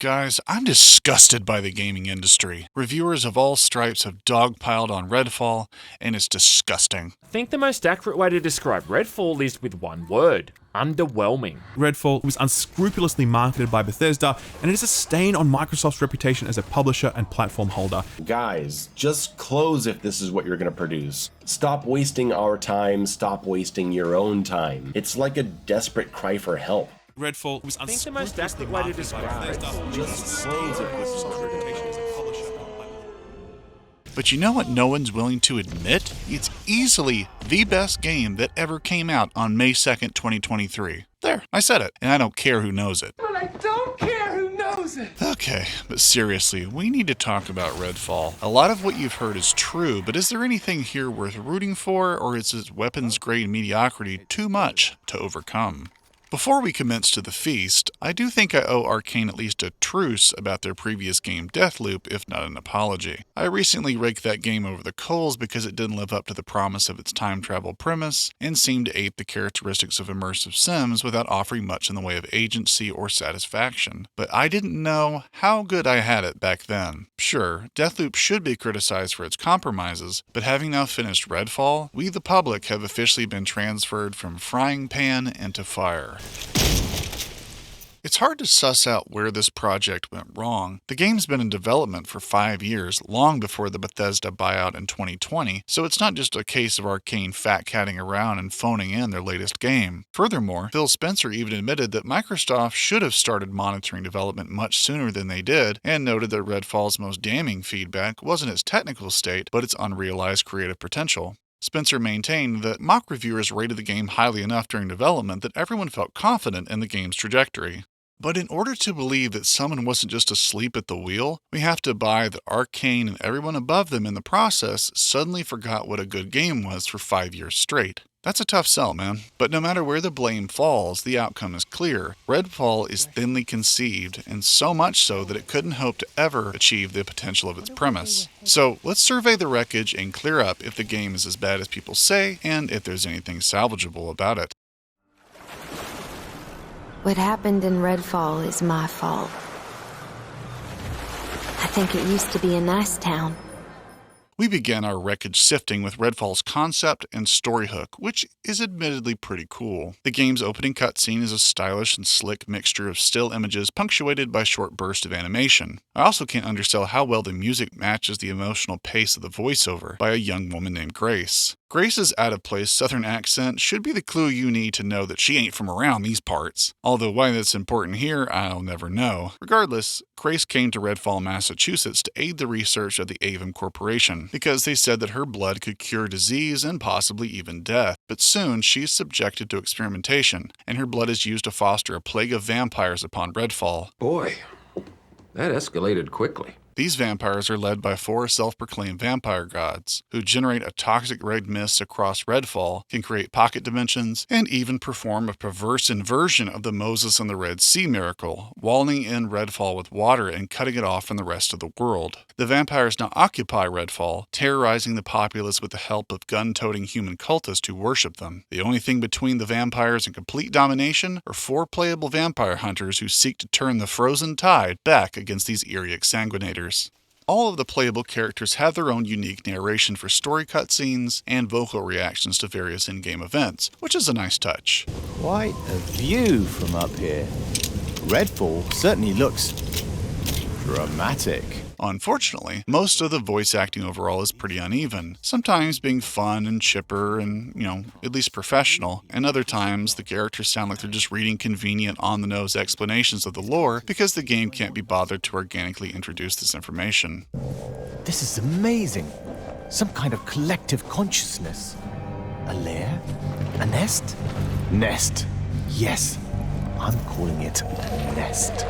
Guys, I'm disgusted by the gaming industry. Reviewers of all stripes have dogpiled on Redfall, and it's disgusting. I think the most accurate way to describe Redfall is with one word: underwhelming. Redfall was unscrupulously marketed by Bethesda, and it is a stain on Microsoft's reputation as a publisher and platform holder. Guys, just close if this is what you're going to produce. Stop wasting our time, stop wasting your own time. It's like a desperate cry for help. Redfall was I think the most unscrupulously accurate way to marketed by describe Bethesda, Redfall Just close if this is what you're going to as a publisher and platform. But you know what no one's willing to admit? It's easily the best game that ever came out on May 2nd, 2023. There, I said it, and I don't care who knows it. But I don't care who knows it. Okay, but seriously, we need to talk about Redfall. A lot of what you've heard is true, but is there anything here worth rooting for, or is its weapons-grade mediocrity too much to overcome? Before we commence to the feast, I do think I owe Arcane at least a truce about their previous game Deathloop, if not an apology. I recently raked that game over the coals because it didn't live up to the promise of its time travel premise, and seemed to ape the characteristics of immersive sims without offering much in the way of agency or satisfaction. But I didn't know how good I had it back then. Sure, Deathloop should be criticized for its compromises, but having now finished Redfall, we the public have officially been transferred from frying pan into fire. It's hard to suss out where this project went wrong. The game's been in development for 5 years, long before the Bethesda buyout in 2020, so it's not just a case of Arcane fat-catting around and phoning in their latest game. Furthermore, Phil Spencer even admitted that Microsoft should have started monitoring development much sooner than they did, and noted that Redfall's most damning feedback wasn't its technical state, but its unrealized creative potential. Spencer maintained that mock reviewers rated the game highly enough during development that everyone felt confident in the game's trajectory. But in order to believe that someone wasn't just asleep at the wheel, we have to buy that Arcane and everyone above them in the process suddenly forgot what a good game was for 5 years straight. That's a tough sell, man. But no matter where the blame falls, the outcome is clear. Redfall is thinly conceived, and so much so that it couldn't hope to ever achieve the potential of its premise. So let's survey the wreckage and clear up if the game is as bad as people say, and if there's anything salvageable about it. What happened in Redfall is my fault. I think it used to be a nice town. We begin our wreckage sifting with Redfall's concept and story hook, which is admittedly pretty cool. The game's opening cutscene is a stylish and slick mixture of still images punctuated by short bursts of animation. I also can't undersell how well the music matches the emotional pace of the voiceover by a young woman named Grace. Grace's out-of-place southern accent should be the clue you need to know that she ain't from around these parts. Although why that's important here, I'll never know. Regardless, Grace came to Redfall, Massachusetts to aid the research of the Avon Corporation, because they said that her blood could cure disease and possibly even death. But soon, she's subjected to experimentation, and her blood is used to foster a plague of vampires upon Redfall. Boy, that escalated quickly. These vampires are led by 4 self-proclaimed vampire gods, who generate a toxic red mist across Redfall, can create pocket dimensions, and even perform a perverse inversion of the Moses and the Red Sea miracle, walling in Redfall with water and cutting it off from the rest of the world. The vampires now occupy Redfall, terrorizing the populace with the help of gun-toting human cultists who worship them. The only thing between the vampires and complete domination are 4 playable vampire hunters who seek to turn the frozen tide back against these eerie exsanguinators. All of the playable characters have their own unique narration for story cutscenes and vocal reactions to various in-game events, which is a nice touch. Quite a view from up here. Redfall certainly looks dramatic. Unfortunately, most of the voice acting overall is pretty uneven, sometimes being fun and chipper and, at least professional, and other times the characters sound like they're just reading convenient on-the-nose explanations of the lore because the game can't be bothered to organically introduce this information. This is amazing. Some kind of collective consciousness. A lair? A nest? Nest. Yes, I'm calling it nest.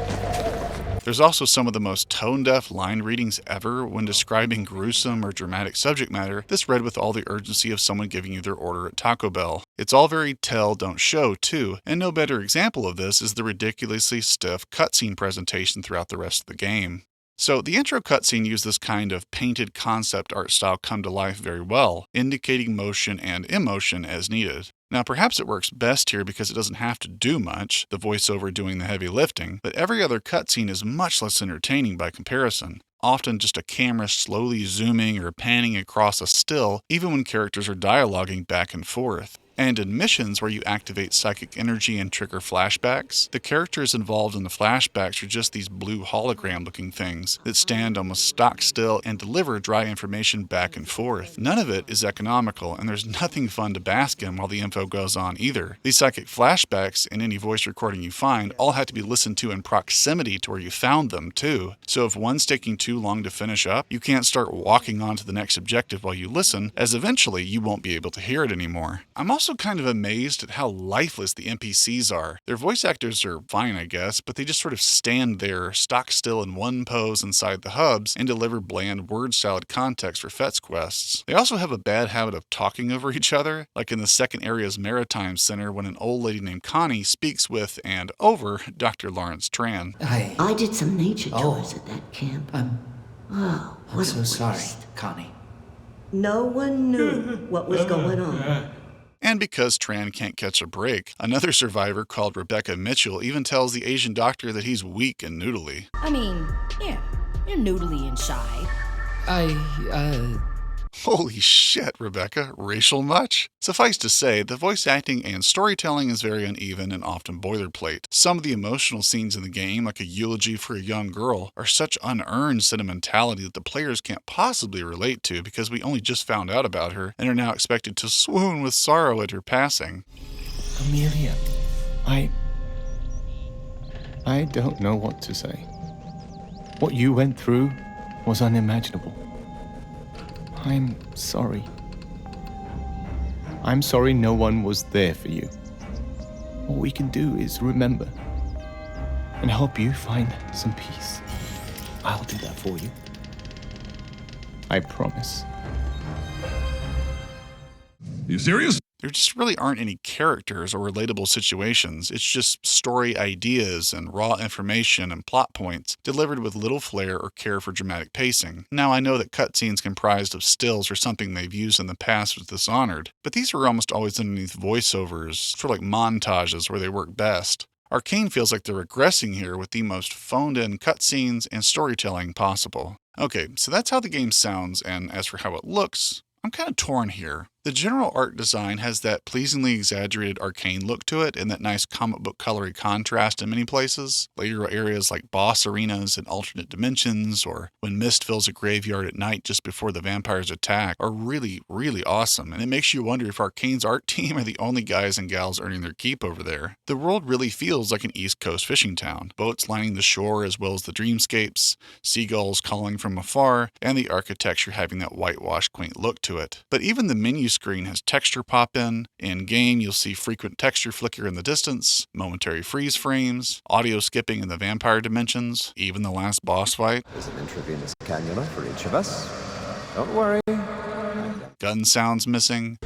There's also some of the most tone-deaf line readings ever when describing gruesome or dramatic subject matter that's read with all the urgency of someone giving you their order at Taco Bell. It's all very tell, don't show, too, and no better example of this is the ridiculously stiff cutscene presentation throughout the rest of the game. So the intro cutscene used this kind of painted concept art style come to life very well, indicating motion and emotion as needed. Now, perhaps it works best here because it doesn't have to do much, the voiceover doing the heavy lifting, but every other cutscene is much less entertaining by comparison. Often just a camera slowly zooming or panning across a still, even when characters are dialoguing back and forth. And in missions where you activate psychic energy and trigger flashbacks, the characters involved in the flashbacks are just these blue hologram-looking things that stand almost stock still and deliver dry information back and forth. None of it is economical, and there's nothing fun to bask in while the info goes on either. These psychic flashbacks and any voice recording you find all have to be listened to in proximity to where you found them, too. So if one's taking too long to finish up, you can't start walking on to the next objective while you listen, as eventually you won't be able to hear it anymore. I'm also kind of amazed at how lifeless the NPCs are. Their voice actors are fine, I guess, but they just sort of stand there, stock still in one pose inside the hubs, and deliver bland word salad context for fetch quests. They also have a bad habit of talking over each other, like in the second area's Maritime Center when an old lady named Connie speaks with and over Dr. Lawrence Tran. I did some nature tours at that camp. I'm What so a sorry, waste. Connie. No one knew what was going on. And because Tran can't catch a break, another survivor called Rebecca Mitchell even tells the Asian doctor that he's weak and noodly. I mean, yeah, you're noodly and shy. Holy shit, Rebecca, racial much? Suffice to say, the voice acting and storytelling is very uneven and often boilerplate. Some of the emotional scenes in the game, like a eulogy for a young girl, are such unearned sentimentality that the players can't possibly relate to because we only just found out about her and are now expected to swoon with sorrow at her passing. Amelia, I don't know what to say. What you went through was unimaginable. I'm sorry. I'm sorry no one was there for you. All we can do is remember and help you find some peace. I'll do that for you. I promise. You serious? There just really aren't any characters or relatable situations. It's just story ideas and raw information and plot points delivered with little flair or care for dramatic pacing. Now, I know that cutscenes comprised of stills are something they've used in the past with Dishonored, but these are almost always underneath voiceovers, sort of like montages where they work best. Arcane feels like they're regressing here with the most phoned-in cutscenes and storytelling possible. Okay, so that's how the game sounds, and as for how it looks, I'm kind of torn here. The general art design has that pleasingly exaggerated Arcane look to it and that nice comic book colory contrast in many places. Later areas like boss arenas in alternate dimensions or when mist fills a graveyard at night just before the vampires attack are really, really awesome, and it makes you wonder if Arcane's art team are the only guys and gals earning their keep over there. The world really feels like an East Coast fishing town. Boats lining the shore as well as the dreamscapes, seagulls calling from afar, and the architecture having that whitewashed quaint look to it. But even the menu screen has texture pop in. In game, you'll see frequent texture flicker in the distance, momentary freeze frames, audio skipping in the vampire dimensions, even the last boss fight. There's an intravenous cannula for each of us. Don't worry. Gun sounds missing.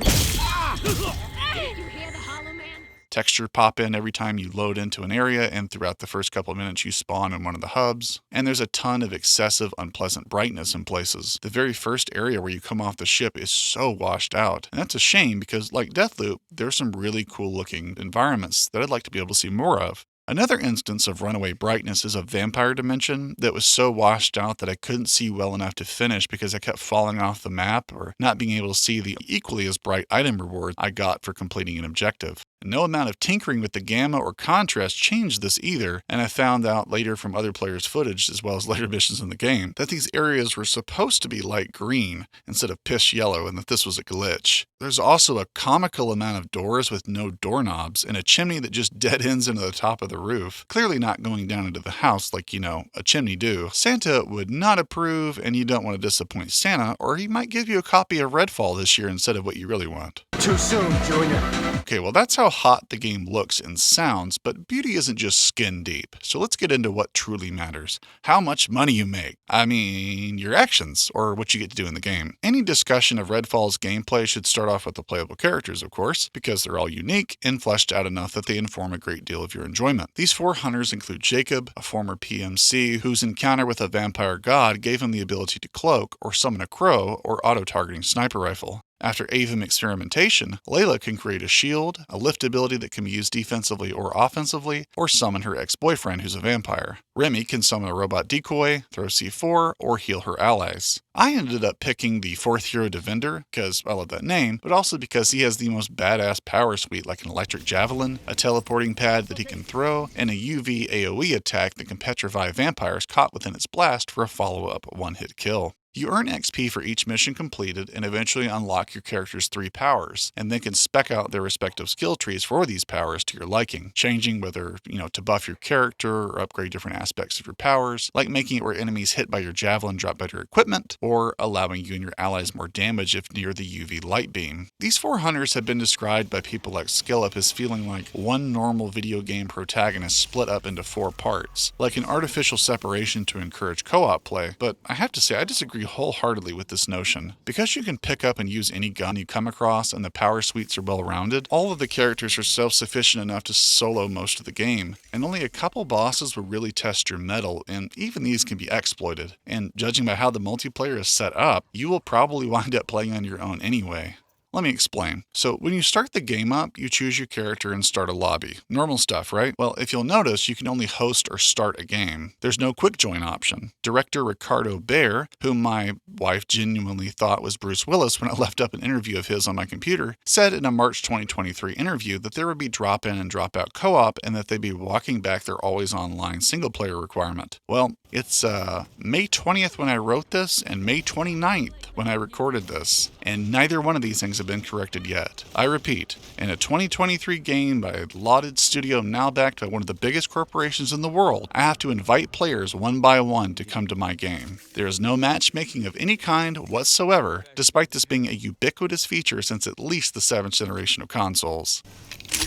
Texture pop in every time you load into an area, and throughout the first couple of minutes you spawn in one of the hubs. And there's a ton of excessive, unpleasant brightness in places. The very first area where you come off the ship is so washed out. And that's a shame because, like Deathloop, there's some really cool looking environments that I'd like to be able to see more of. Another instance of runaway brightness is a vampire dimension that was so washed out that I couldn't see well enough to finish because I kept falling off the map or not being able to see the equally as bright item reward I got for completing an objective. No amount of tinkering with the gamma or contrast changed this either, and I found out later from other players' footage as well as later missions in the game that these areas were supposed to be light green instead of piss yellow and that this was a glitch. There's also a comical amount of doors with no doorknobs and a chimney that just dead ends into the top of the roof, clearly not going down into the house like, a chimney do. Santa would not approve, and you don't want to disappoint Santa, or he might give you a copy of Redfall this year instead of what you really want. Too soon, Junior. Okay, well that's how hot the game looks and sounds, but beauty isn't just skin deep. So let's get into what truly matters. How much money you make. I mean, your actions, or what you get to do in the game. Any discussion of Redfall's gameplay should start off with the playable characters, of course, because they're all unique and fleshed out enough that they inform a great deal of your enjoyment. These 4 hunters include Jacob, a former PMC, whose encounter with a vampire god gave him the ability to cloak, or summon a crow, or auto-targeting sniper rifle. After AVM experimentation, Layla can create a shield, a lift ability that can be used defensively or offensively, or summon her ex-boyfriend who's a vampire. Remy can summon a robot decoy, throw C4, or heal her allies. I ended up picking the 4th hero Defender, because I love that name, but also because he has the most badass power suite like an electric javelin, a teleporting pad that he can throw, and a UV AoE attack that can petrify vampires caught within its blast for a follow-up one-hit kill. You earn XP for each mission completed and eventually unlock your character's 3 powers, and then can spec out their respective skill trees for these powers to your liking, changing whether, to buff your character or upgrade different aspects of your powers, like making it where enemies hit by your javelin drop better equipment, or allowing you and your allies more damage if near the UV light beam. These 4 hunters have been described by people like Skillup as feeling like one normal video game protagonist split up into 4 parts, like an artificial separation to encourage co-op play, but I have to say I disagree wholeheartedly with this notion. Because you can pick up and use any gun you come across and the power suites are well-rounded, all of the characters are self-sufficient enough to solo most of the game, and only a couple bosses will really test your mettle, and even these can be exploited. And judging by how the multiplayer is set up, you will probably wind up playing on your own anyway. Let me explain. So when you start the game up, you choose your character and start a lobby. Normal stuff, right? Well, if you'll notice, you can only host or start a game. There's no quick join option. Director Ricardo Bear, whom my wife genuinely thought was Bruce Willis when I left up an interview of his on my computer, said in a March 2023 interview that there would be drop-in and drop-out co-op and that they'd be walking back their always-online single-player requirement. Well, it's May 20th when I wrote this and May 29th when I recorded this, and neither one of these things have been corrected yet. I repeat, in a 2023 game by a lauded studio now backed by one of the biggest corporations in the world, I have to invite players one by one to come to my game. There is no matchmaking of any kind whatsoever, despite this being a ubiquitous feature since at least the 7th generation of consoles.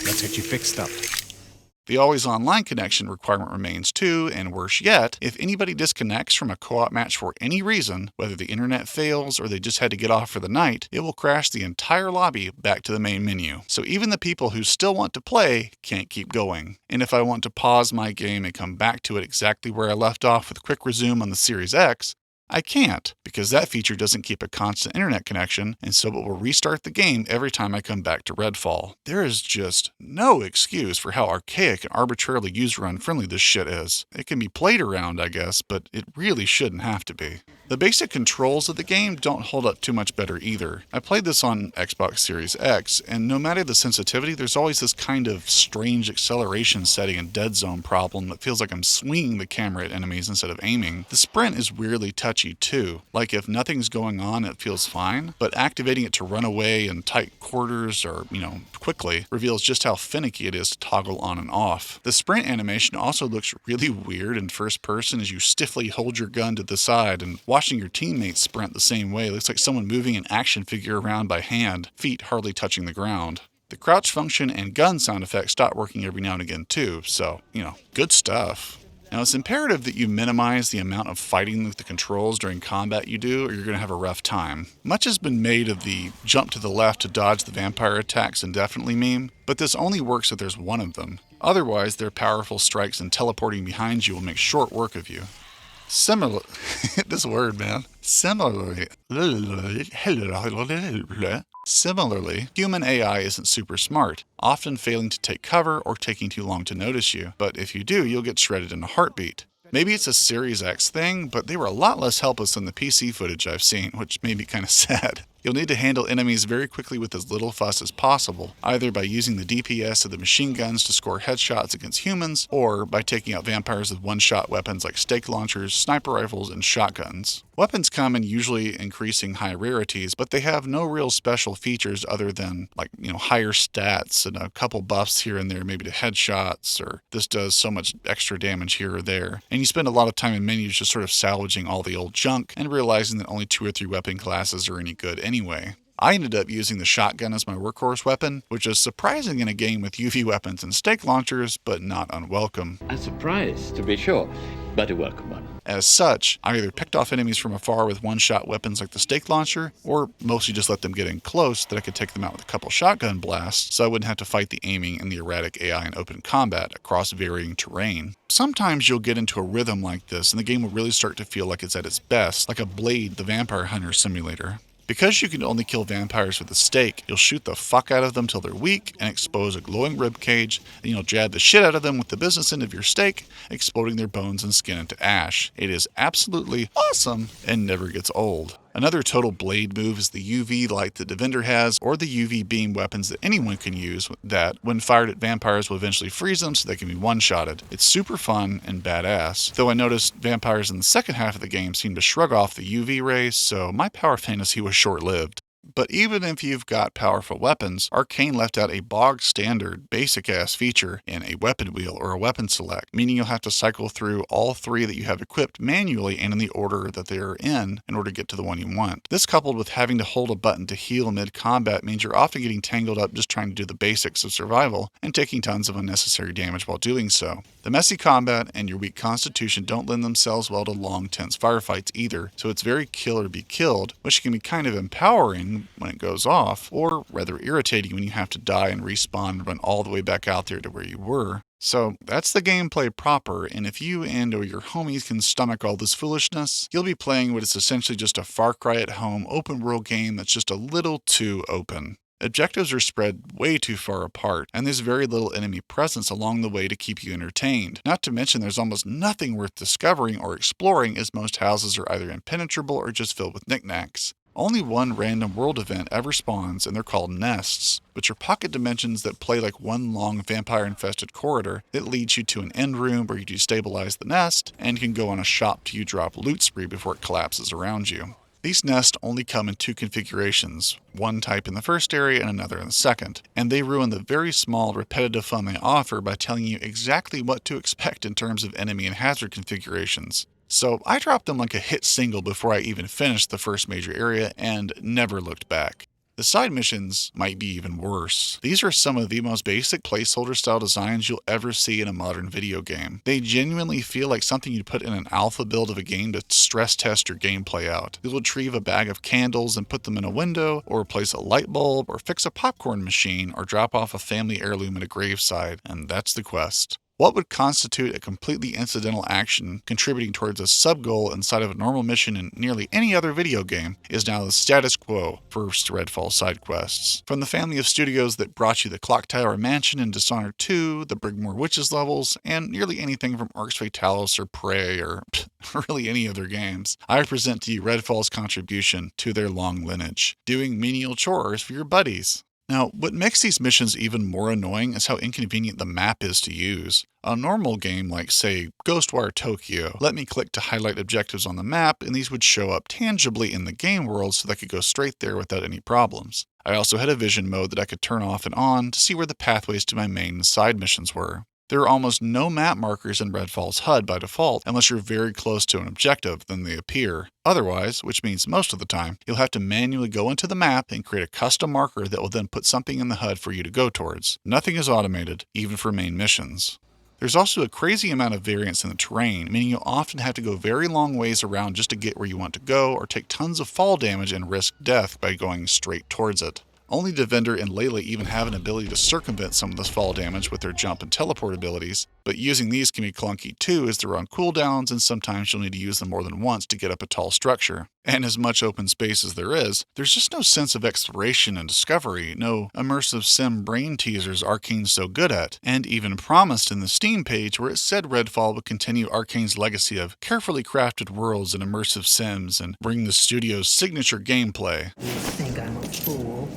Let's get you fixed up. The always online connection requirement remains too, and worse yet, if anybody disconnects from a co-op match for any reason, whether the internet fails or they just had to get off for the night, it will crash the entire lobby back to the main menu. So even the people who still want to play can't keep going. And if I want to pause my game and come back to it exactly where I left off with quick resume on the Series X, I can't, because that feature doesn't keep a constant internet connection, and so it will restart the game every time I come back to Redfall. There is just no excuse for how archaic and arbitrarily user-unfriendly this shit is. It can be played around, I guess, but it really shouldn't have to be. The basic controls of the game don't hold up too much better either. I played this on Xbox Series X, and no matter the sensitivity, there's always this kind of strange acceleration setting and dead zone problem that feels like I'm swinging the camera at enemies instead of aiming. The sprint is weirdly touchy too. Like if nothing's going on, it feels fine, but activating it to run away in tight quarters or, quickly reveals just how finicky it is to toggle on and off. The sprint animation also looks really weird in first person as you stiffly hold your gun to the side, and watching your teammates sprint the same way looks like someone moving an action figure around by hand, feet hardly touching the ground. The crouch function and gun sound effects stop working every now and again too, so, good stuff. Now, it's imperative that you minimize the amount of fighting with the controls during combat you do, or you're going to have a rough time. Much has been made of the jump to the left to dodge the vampire attacks indefinitely meme, but this only works if there's one of them. Otherwise, their powerful strikes and teleporting behind you will make short work of you. Similarly, human AI isn't super smart, often failing to take cover or taking too long to notice you, but if you do, you'll get shredded in a heartbeat. Maybe it's a Series X thing, but they were a lot less helpless than the PC footage I've seen, which made me kind of sad. You'll need to handle enemies very quickly with as little fuss as possible, either by using the DPS of the machine guns to score headshots against humans, or by taking out vampires with one-shot weapons like stake launchers, sniper rifles, and shotguns. Weapons come in usually increasing high rarities, but they have no real special features other than, higher stats and a couple buffs here and there, maybe to headshots, or this does so much extra damage here or there. And you spend a lot of time in menus just sort of salvaging all the old junk and realizing that only 2 or 3 weapon classes are any good anyway. I ended up using the shotgun as my workhorse weapon, which is surprising in a game with UV weapons and stake launchers, but not unwelcome. A surprise, to be sure, but a welcome one. As such, I either picked off enemies from afar with one-shot weapons like the stake launcher, or mostly just let them get in close so that I could take them out with a couple shotgun blasts so I wouldn't have to fight the aiming and the erratic AI in open combat across varying terrain. Sometimes you'll get into a rhythm like this and the game will really start to feel like it's at its best, like a Blade the Vampire Hunter simulator. Because you can only kill vampires with a stake, you'll shoot the fuck out of them till they're weak and expose a glowing rib cage, then you'll jab the shit out of them with the business end of your stake, exploding their bones and skin into ash. It is absolutely awesome and never gets old. Another total blade move is the UV light that Devender has, or the UV beam weapons that anyone can use that, when fired at vampires, will eventually freeze them so they can be one-shotted. It's super fun and badass, though I noticed vampires in the second half of the game seem to shrug off the UV rays, so my power fantasy was short-lived. But even if you've got powerful weapons, Arcane left out a bog standard, basic ass feature in a weapon wheel or a weapon select, meaning you'll have to cycle through all three that you have equipped manually and in the order that they're in order to get to the one you want. This, coupled with having to hold a button to heal mid-combat, means you're often getting tangled up just trying to do the basics of survival and taking tons of unnecessary damage while doing so. The messy combat and your weak constitution don't lend themselves well to long, tense firefights either, so it's very kill or be killed, which can be kind of empowering when it goes off, or rather irritating when you have to die and respawn and run all the way back out there to where you were. So that's the gameplay proper, and if you and or your homies can stomach all this foolishness, you'll be playing what is essentially just a Far Cry at home open world game that's just a little too open. Objectives are spread way too far apart, and there's very little enemy presence along the way to keep you entertained. Not to mention there's almost nothing worth discovering or exploring, as most houses are either impenetrable or just filled with knickknacks. Only one random world event ever spawns, and they're called nests, which are pocket dimensions that play like one long vampire-infested corridor that leads you to an end room where you destabilize the nest and can go on a shop till you drop loot spree before it collapses around you. These nests only come in two configurations, one type in the first area and another in the second, and they ruin the very small repetitive fun they offer by telling you exactly what to expect in terms of enemy and hazard configurations. So I dropped them like a hit single before I even finished the first major area and never looked back. The side missions might be even worse. These are some of the most basic placeholder style designs you'll ever see in a modern video game. They genuinely feel like something you'd put in an alpha build of a game to stress test your gameplay out. You'll retrieve a bag of candles and put them in a window, or replace a light bulb, or fix a popcorn machine, or drop off a family heirloom at a graveside, and that's the quest. What would constitute a completely incidental action contributing towards a sub-goal inside of a normal mission in nearly any other video game is now the status quo for Redfall side quests. From the family of studios that brought you the Clock Tower Mansion and Dishonored 2, the Brigmore Witches levels, and nearly anything from Arx Fatalis or Prey or really any other games, I present to you Redfall's contribution to their long lineage, doing menial chores for your buddies. Now, what makes these missions even more annoying is how inconvenient the map is to use. A normal game like, say, Ghostwire Tokyo let me click to highlight objectives on the map, and these would show up tangibly in the game world so that I could go straight there without any problems. I also had a vision mode that I could turn off and on to see where the pathways to my main and side missions were. There are almost no map markers in Redfall's HUD by default unless you're very close to an objective, then they appear. Otherwise, which means most of the time, you'll have to manually go into the map and create a custom marker that will then put something in the HUD for you to go towards. Nothing is automated, even for main missions. There's also a crazy amount of variance in the terrain, meaning you'll often have to go very long ways around just to get where you want to go, or take tons of fall damage and risk death by going straight towards it. Only Devender and Layla even have an ability to circumvent some of this fall damage with their jump and teleport abilities, but using these can be clunky too as they're on cooldowns and sometimes you'll need to use them more than once to get up a tall structure. And as much open space as there is, there's just no sense of exploration and discovery, no immersive sim brain teasers Arcane's so good at, and even promised in the Steam page where it said Redfall would continue Arcane's legacy of carefully crafted worlds and immersive sims and bring the studio's signature gameplay. You think I'm a fool?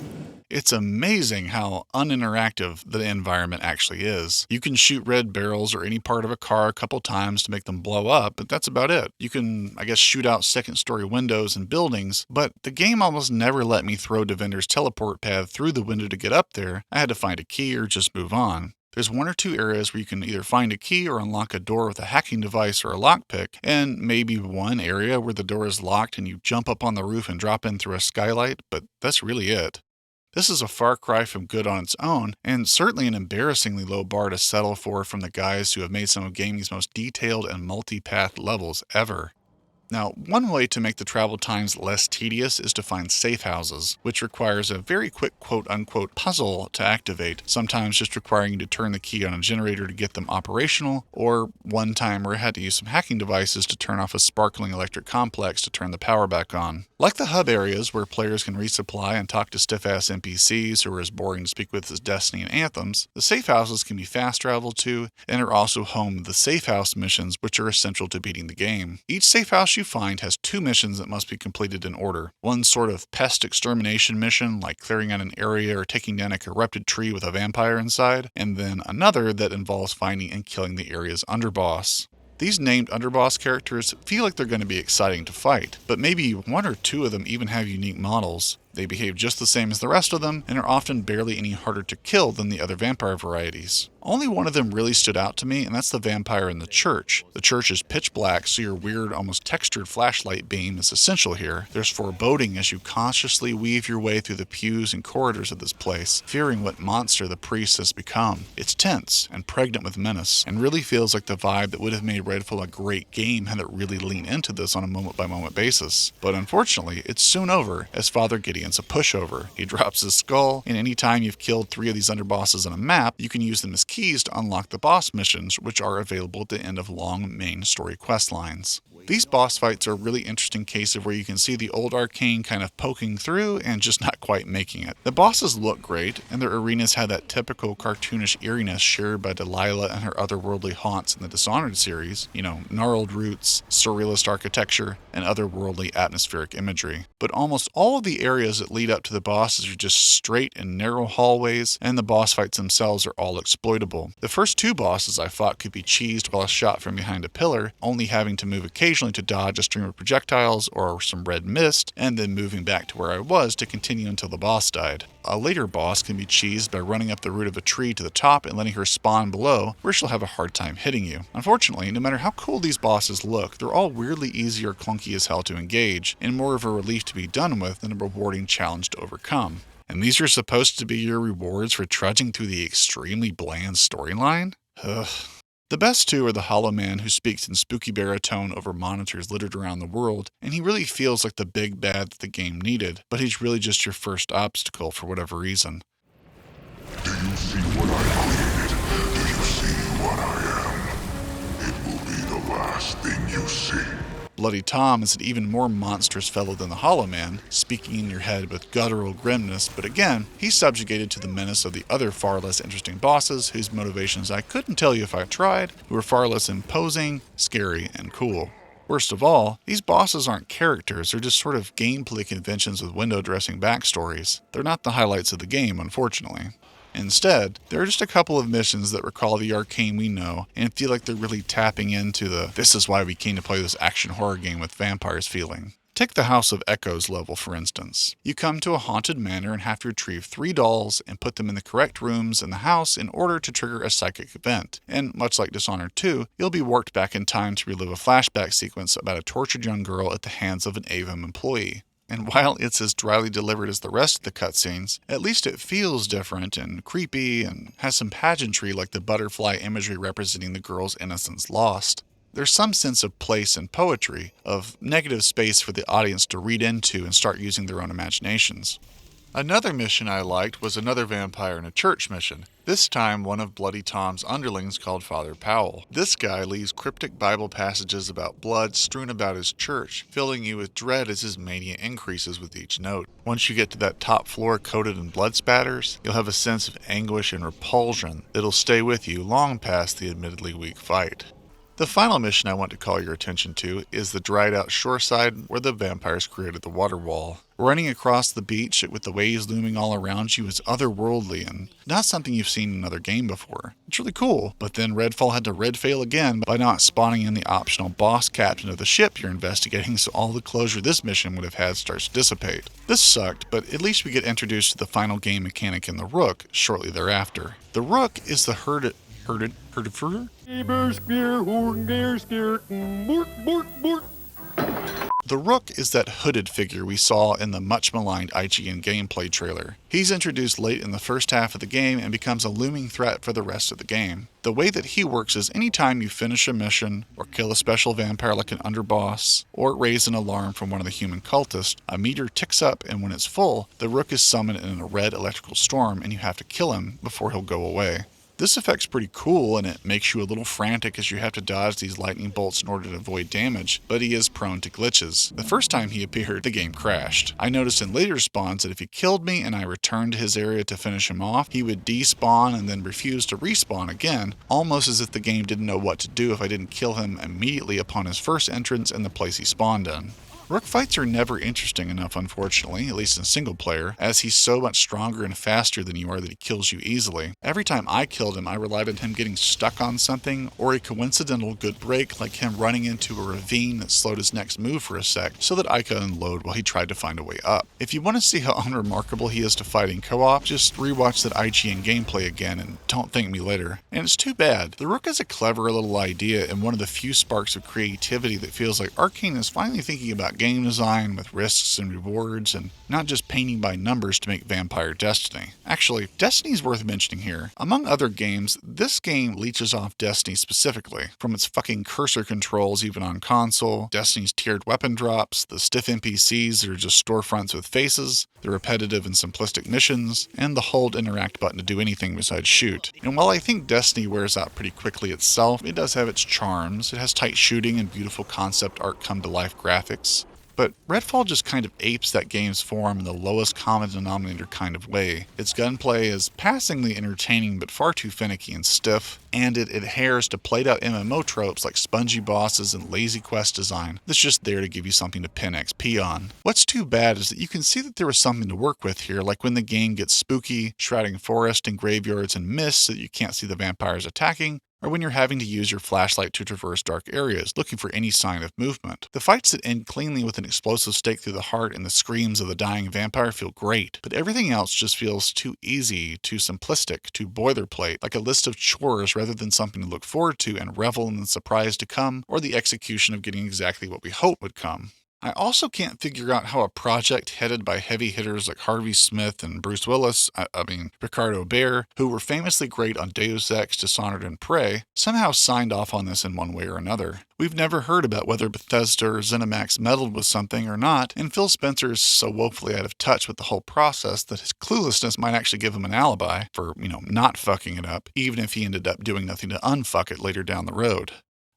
It's amazing how uninteractive the environment actually is. You can shoot red barrels or any part of a car a couple times to make them blow up, but that's about it. You can, I guess, shoot out second-story windows and buildings, but the game almost never let me throw Devender's teleport pad through the window to get up there. I had to find a key or just move on. There's one or two areas where you can either find a key or unlock a door with a hacking device or a lockpick, and maybe one area where the door is locked and you jump up on the roof and drop in through a skylight, but that's really it. This is a far cry from good on its own, and certainly an embarrassingly low bar to settle for from the guys who have made some of gaming's most detailed and multi-path levels ever. Now, one way to make the travel times less tedious is to find safe houses, which requires a very quick quote-unquote puzzle to activate, sometimes just requiring you to turn the key on a generator to get them operational, or one time where I had to use some hacking devices to turn off a sparkling electric complex to turn the power back on. Like the hub areas where players can resupply and talk to stiff-ass NPCs who are as boring to speak with as Destiny and Anthems, the safe houses can be fast traveled to, and are also home to the safe house missions, which are essential to beating the game. Each safe house you find has 2 missions that must be completed in order. One sort of pest extermination mission, like clearing out an area or taking down a corrupted tree with a vampire inside, and then another that involves finding and killing the area's underboss. These named underboss characters feel like they're going to be exciting to fight, but maybe 1 or 2 of them even have unique models. They behave just the same as the rest of them, and are often barely any harder to kill than the other vampire varieties. Only one of them really stood out to me, and that's the vampire in the church. The church is pitch black, so your weird, almost textured flashlight beam is essential here. There's foreboding as you cautiously weave your way through the pews and corridors of this place, fearing what monster the priest has become. It's tense and pregnant with menace, and really feels like the vibe that would have made Redfall a great game had it really leaned into this on a moment-by-moment basis. But unfortunately, it's soon over, as Father Gideon's a pushover. He drops his skull, and anytime you've killed 3 of these underbosses on a map, you can use them as keys to unlock the boss missions, which are available at the end of long main story quest lines. These boss fights are a really interesting case of where you can see the old Arcane kind of poking through and just not quite making it. The bosses look great, and their arenas have that typical cartoonish eeriness shared by Delilah and her otherworldly haunts in the Dishonored series, gnarled roots, surrealist architecture, and otherworldly atmospheric imagery. But almost all of the areas that lead up to the bosses are just straight and narrow hallways, and the boss fights themselves are all exploitable. The first 2 bosses I fought could be cheesed while shot from behind a pillar, only having to move occasionally to dodge a stream of projectiles or some red mist, and then moving back to where I was to continue until the boss died. A later boss can be cheesed by running up the root of a tree to the top and letting her spawn below, where she'll have a hard time hitting you. Unfortunately, no matter how cool these bosses look, they're all weirdly easy or clunky as hell to engage, and more of a relief to be done with than a rewarding challenge to overcome. And these are supposed to be your rewards for trudging through the extremely bland storyline? Ugh. The best 2 are the Hollow Man who speaks in spooky baritone over monitors littered around the world, and he really feels like the big bad that the game needed, but he's really just your first obstacle for whatever reason. Do you see what I created? Do you see what I am? It will be the last thing you see. Bloody Tom is an even more monstrous fellow than the Hollow Man, speaking in your head with guttural grimness, but again, he's subjugated to the menace of the other far less interesting bosses, whose motivations I couldn't tell you if I tried, who are far less imposing, scary, and cool. Worst of all, these bosses aren't characters, they're just sort of gameplay conventions with window dressing backstories. They're not the highlights of the game, unfortunately. Instead, there are just a couple of missions that recall the Arcane we know and feel like they're really tapping into the "this is why we came to play this action horror game with vampires" feeling. Take the House of Echoes level, for instance. You come to a haunted manor and have to retrieve 3 dolls and put them in the correct rooms in the house in order to trigger a psychic event. And much like Dishonored 2, you'll be warped back in time to relive a flashback sequence about a tortured young girl at the hands of an Avon employee. And while it's as dryly delivered as the rest of the cutscenes, at least it feels different and creepy and has some pageantry like the butterfly imagery representing the girl's innocence lost. There's some sense of place and poetry, of negative space for the audience to read into and start using their own imaginations. Another mission I liked was another vampire in a church mission, this time one of Bloody Tom's underlings called Father Powell. This guy leaves cryptic Bible passages about blood strewn about his church, filling you with dread as his mania increases with each note. Once you get to that top floor coated in blood spatters, you'll have a sense of anguish and repulsion that'll stay with you long past the admittedly weak fight. The final mission I want to call your attention to is the dried out shoreside where the vampires created the water wall. Running across the beach with the waves looming all around you is otherworldly and not something you've seen in another game before. It's really cool, but then Redfall had to Redfail again by not spawning in the optional boss captain of the ship you're investigating, so all the closure this mission would have had starts to dissipate. This sucked, but at least we get introduced to the final game mechanic in the Rook shortly thereafter. The Rook is the herded The Rook is that hooded figure we saw in the much-maligned IGN gameplay trailer. He's introduced late in the first half of the game and becomes a looming threat for the rest of the game. The way that he works is anytime you finish a mission, or kill a special vampire like an underboss, or raise an alarm from one of the human cultists, a meter ticks up, and when it's full, the Rook is summoned in a red electrical storm and you have to kill him before he'll go away. This effect's pretty cool, and it makes you a little frantic as you have to dodge these lightning bolts in order to avoid damage, but he is prone to glitches. The first time he appeared, the game crashed. I noticed in later spawns that if he killed me and I returned to his area to finish him off, he would despawn and then refuse to respawn again, almost as if the game didn't know what to do if I didn't kill him immediately upon his first entrance in the place he spawned in. Rook fights are never interesting enough, unfortunately, at least in single player, as he's so much stronger and faster than you are that he kills you easily. Every time I killed him, I relied on him getting stuck on something, or a coincidental good break like him running into a ravine that slowed his next move for a sec so that I could unload while he tried to find a way up. If you want to see how unremarkable he is to fight in co-op, just rewatch that IGN gameplay again and don't thank me later. And it's too bad. The Rook is a clever little idea and one of the few sparks of creativity that feels like Arcane is finally thinking about game design with risks and rewards and not just painting by numbers to make Vampire Destiny. Actually, Destiny's worth mentioning here. Among other games, this game leeches off Destiny specifically, from its fucking cursor controls even on console, Destiny's tiered weapon drops, the stiff NPCs that are just storefronts with faces, the repetitive and simplistic missions, and the hold interact button to do anything besides shoot. And while I think Destiny wears out pretty quickly itself, it does have its charms. It has tight shooting and beautiful concept art come to life graphics. But Redfall just kind of apes that game's form in the lowest common denominator kind of way. Its gunplay is passingly entertaining but far too finicky and stiff, and it adheres to played out MMO tropes like spongy bosses and lazy quest design that's just there to give you something to pin XP on. What's too bad is that you can see that there was something to work with here, like when the game gets spooky, shrouding forest and graveyards in mist so that you can't see the vampires attacking, or when you're having to use your flashlight to traverse dark areas, looking for any sign of movement. The fights that end cleanly with an explosive stake through the heart and the screams of the dying vampire feel great, but everything else just feels too easy, too simplistic, too boilerplate, like a list of chores rather than something to look forward to and revel in the surprise to come, or the execution of getting exactly what we hope would come. I also can't figure out how a project headed by heavy hitters like Harvey Smith and Bruce Willis, Ricardo Bear, who were famously great on Deus Ex, Dishonored, and Prey, somehow signed off on this in one way or another. We've never heard about whether Bethesda or ZeniMax meddled with something or not, and Phil Spencer is so woefully out of touch with the whole process that his cluelessness might actually give him an alibi for, not fucking it up, even if he ended up doing nothing to unfuck it later down the road.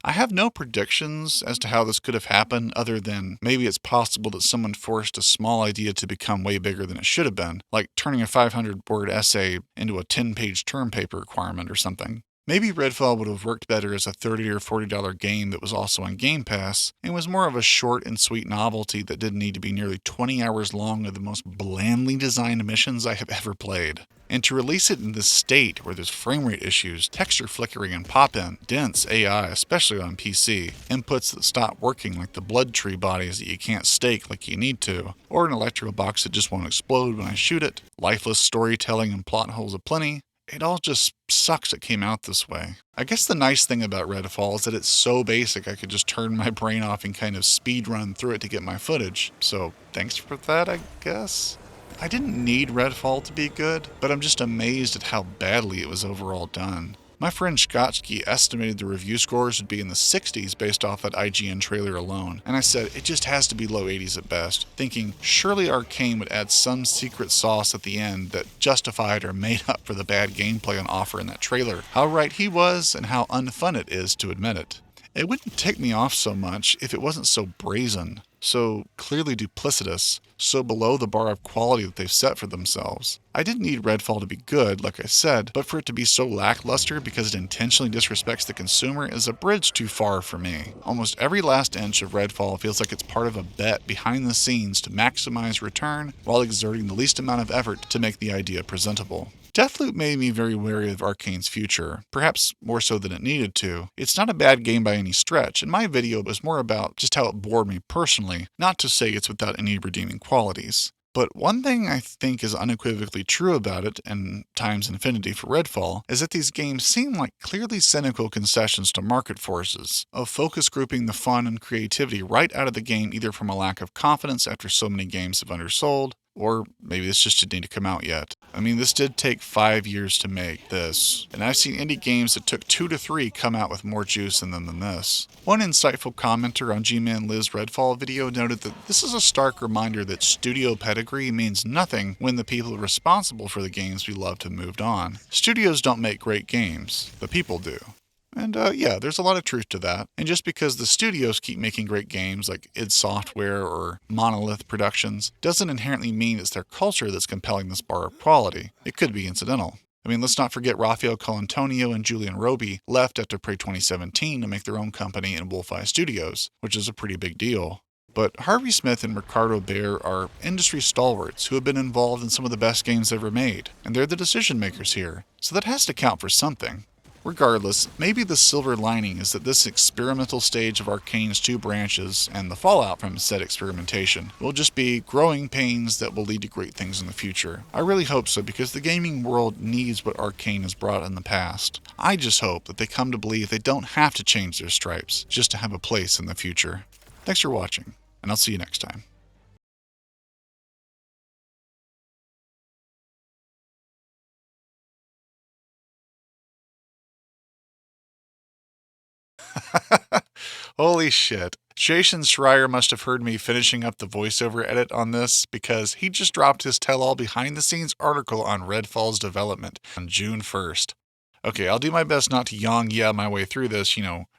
I have no predictions as to how this could have happened other than maybe it's possible that someone forced a small idea to become way bigger than it should have been, like turning a 500-word essay into a 10-page term paper requirement or something. Maybe Redfall would have worked better as a $30 or $40 game that was also on Game Pass, and was more of a short and sweet novelty that didn't need to be nearly 20 hours long of the most blandly designed missions I have ever played. And to release it in this state where there's frame rate issues, texture flickering and pop-in, dense AI, especially on PC, inputs that stop working like the blood tree bodies that you can't stake like you need to, or an electrical box that just won't explode when I shoot it, lifeless storytelling and plot holes aplenty, it all just sucks it came out this way. I guess the nice thing about Redfall is that it's so basic I could just turn my brain off and kind of speed run through it to get my footage, so thanks for that, I guess. I didn't need Redfall to be good, but I'm just amazed at how badly it was overall done. My friend Schotchke estimated the review scores would be in the 60s based off that IGN trailer alone, and I said it just has to be low 80s at best, thinking surely Arcane would add some secret sauce at the end that justified or made up for the bad gameplay on offer in that trailer. How right he was, and how unfun it is to admit it. It wouldn't tick me off so much if it wasn't so brazen, so clearly duplicitous, so below the bar of quality that they've set for themselves. I didn't need Redfall to be good, like I said, but for it to be so lackluster because it intentionally disrespects the consumer is a bridge too far for me. Almost every last inch of Redfall feels like it's part of a bet behind the scenes to maximize return while exerting the least amount of effort to make the idea presentable. Deathloop made me very wary of Arcane's future, perhaps more so than it needed to. It's not a bad game by any stretch, and my video was more about just how it bored me personally, not to say it's without any redeeming qualities. But one thing I think is unequivocally true about it, and times infinity for Redfall, is that these games seem like clearly cynical concessions to market forces, of focus grouping the fun and creativity right out of the game either from a lack of confidence after so many games have undersold, or maybe this just didn't need to come out yet. I mean, this did take 5 years to make this, and I've seen indie games that took 2 to 3 come out with more juice in them than this. One insightful commenter on G-Man Liz Redfall video noted that this is a stark reminder that studio pedigree means nothing when the people responsible for the games we loved have moved on. Studios don't make great games, the people do. And yeah, there's a lot of truth to that. And just because the studios keep making great games like id Software or Monolith Productions doesn't inherently mean it's their culture that's compelling this bar of quality. It could be incidental. I mean, let's not forget Rafael Colantonio and Julian Roby left after Prey 2017 to make their own company in Wolfeye Studios, which is a pretty big deal. But Harvey Smith and Ricardo Behr are industry stalwarts who have been involved in some of the best games ever made, and they're the decision makers here, so that has to count for something. Regardless, maybe the silver lining is that this experimental stage of Arcane's 2 branches and the fallout from said experimentation will just be growing pains that will lead to great things in the future. I really hope so, because the gaming world needs what Arcane has brought in the past. I just hope that they come to believe they don't have to change their stripes just to have a place in the future. Thanks for watching, and I'll see you next time. Holy shit. Jason Schreier must have heard me finishing up the voiceover edit on this because he just dropped his tell-all behind-the-scenes article on Redfall's development on June 1st. Okay, I'll do my best not to yeah my way through this,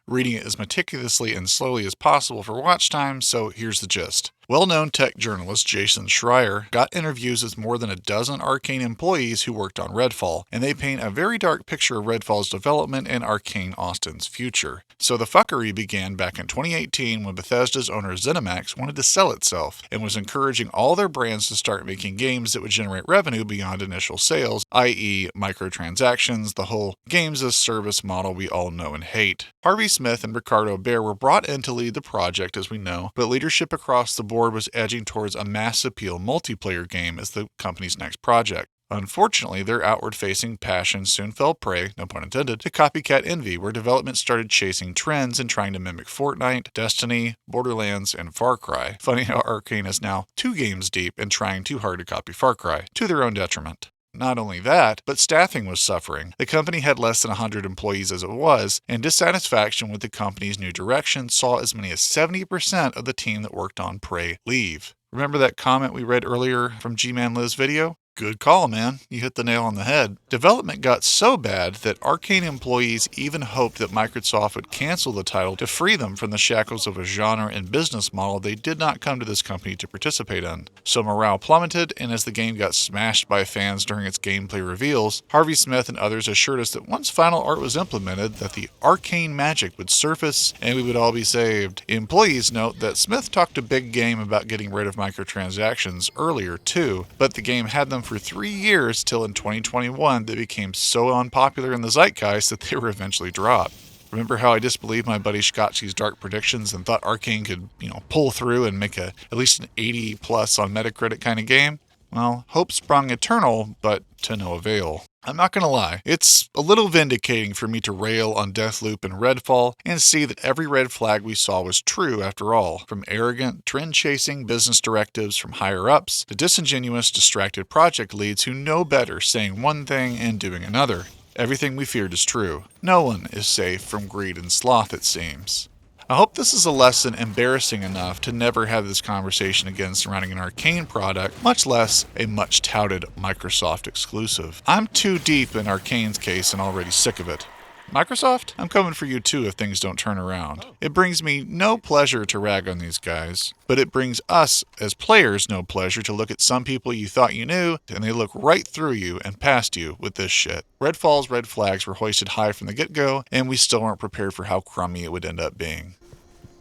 reading it as meticulously and slowly as possible for watch time, so here's the gist. Well-known tech journalist Jason Schreier got interviews with more than a dozen Arcane employees who worked on Redfall, and they paint a very dark picture of Redfall's development and Arcane Austin's future. So the fuckery began back in 2018 when Bethesda's owner ZeniMax wanted to sell itself, and was encouraging all their brands to start making games that would generate revenue beyond initial sales, i.e. microtransactions, the whole games-as-service model we all know and hate. Harvey Smith and Ricardo Behr were brought in to lead the project, as we know, but leadership across the board was edging towards a mass appeal multiplayer game as the company's next project. Unfortunately, their outward-facing passion soon fell prey, no pun intended, to copycat envy, where development started chasing trends and trying to mimic Fortnite, Destiny, Borderlands, and Far Cry. Funny how Arcane is now 2 games deep and trying too hard to copy Far Cry, to their own detriment. Not only that, but staffing was suffering. The company had less than 100 employees as it was, and dissatisfaction with the company's new direction saw as many as 70% of the team that worked on Prey leave. Remember that comment we read earlier from G-Man Liz video? Good call, man. You hit the nail on the head. Development got so bad that Arcane employees even hoped that Microsoft would cancel the title to free them from the shackles of a genre and business model they did not come to this company to participate in. So morale plummeted, and as the game got smashed by fans during its gameplay reveals, Harvey Smith and others assured us that once final art was implemented, that the Arcane magic would surface and we would all be saved. Employees note that Smith talked a big game about getting rid of microtransactions earlier too, but the game had them for 3 years till in 2021 they became so unpopular in the zeitgeist that they were eventually dropped. Remember how I disbelieved my buddy Scotchy's dark predictions and thought Arcane could, pull through and make at least an 80 plus on Metacritic kind of game? Well, hope sprung eternal, but to no avail. I'm not gonna lie, it's a little vindicating for me to rail on Deathloop and Redfall and see that every red flag we saw was true after all, from arrogant, trend-chasing business directives from higher-ups to disingenuous, distracted project leads who know better saying one thing and doing another. Everything we feared is true. No one is safe from greed and sloth, it seems. I hope this is a lesson embarrassing enough to never have this conversation again surrounding an Arcane product, much less a much-touted Microsoft exclusive. I'm too deep in Arcane's case and already sick of it. Microsoft, I'm coming for you too if things don't turn around. It brings me no pleasure to rag on these guys, but it brings us as players no pleasure to look at some people you thought you knew and they look right through you and past you with this shit. Redfall's red flags were hoisted high from the get-go, and we still weren't prepared for how crummy it would end up being.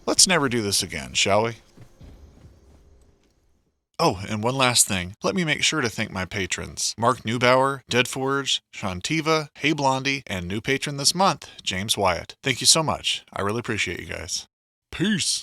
Let's never do this again, shall we? Oh, and one last thing. Let me make sure to thank my patrons. Mark Neubauer, Deadforge, Shantiva, Hey Blondie, and new patron this month, James Wyatt. Thank you so much. I really appreciate you guys. Peace.